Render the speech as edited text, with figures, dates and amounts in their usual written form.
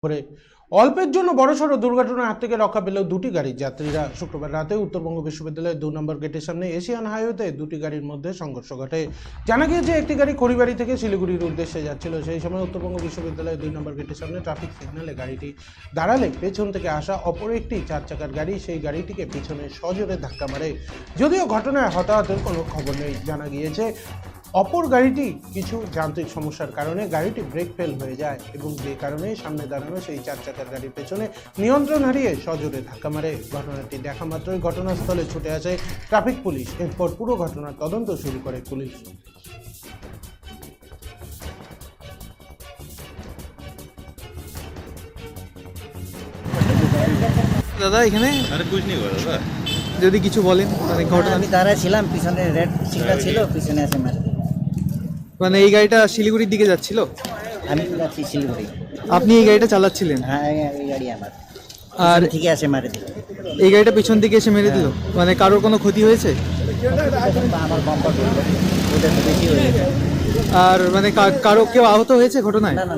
করে অল্পের জন্য বড়সড় দুর্ঘটনার হাত থেকে রক্ষা পেলেও দুটি গাড়ির যাত্রীরা। শুক্রবার রাতে উত্তরবঙ্গ বিশ্ববিদ্যালয়ের 2 নম্বর গেটের সামনে এশিয়ান হাইওয়েতে দুটি গাড়ির মধ্যে সংঘর্ষ ঘটে। জানা গিয়েছে একটি গাড়ি খড়িবাড়ি থেকে শিলিগুড়ির উদ্দেশ্যে যাচ্ছিল। সেই সময় উত্তরবঙ্গ বিশ্ববিদ্যালয়ের 2 নম্বর গেটের সামনে ট্রাফিক সিগন্যালে গাড়িটি দাঁড়ালে পেছন থেকে আসা অপর একটি 4 চাকার গাড়ি সেই গাড়িটিকে পিছনে সজোরে ধাক্কা মারে। যদিও ঘটনায় হতাহতের কোনো খবর নেই। জানা গিয়েছে অপর গাড়িটি কিছু যান্ত্রিক সমস্যার কারণে গাড়িটি ব্রেক ফেল হয়ে যায় এবং যে কারণে সামনে দাঁড়ানো সেই 4 চাকার গাড়ির পেছনে নিয়ন্ত্রণ হারিয়ে সজোরে ধাক্কা মারে। ঘটনাটি দেখা মাত্রই ঘটনাস্থলে ছুটে আসে ট্রাফিক পুলিশ। এরপর পুরো ঘটনার তদন্ত শুরু করে পুলিশ। দাদা এখানে अरे कुछ नहीं हुआ दादा। যদি কিছু বলেন মানে ঘটনা আমি দাঁড়ায় ছিলাম, পিছনে রেড সিগন্যাল ছিল, পিছনে এসে মারে দিল। মানে এই গাড়িটা শিলিগুড়ির দিকে যাচ্ছিল, আমি যাচ্ছি শিলিগুড়ি। আপনি এই গাড়িটা চালাচ্ছিলেন হ্যাঁ, এই গাড়ি আমার আর ঠিক আছে মারে দিল। এই গাড়িটা পিছন দিকে এসে মেরে দিল। মানে কারোর কোনো ক্ষতি হয়েছে? আমার বাম্পার করলো, ওদের তো বেশি হয়ে গেছে। আর মানে কারো কেউ আহত হয়েছে ঘটনায়? না না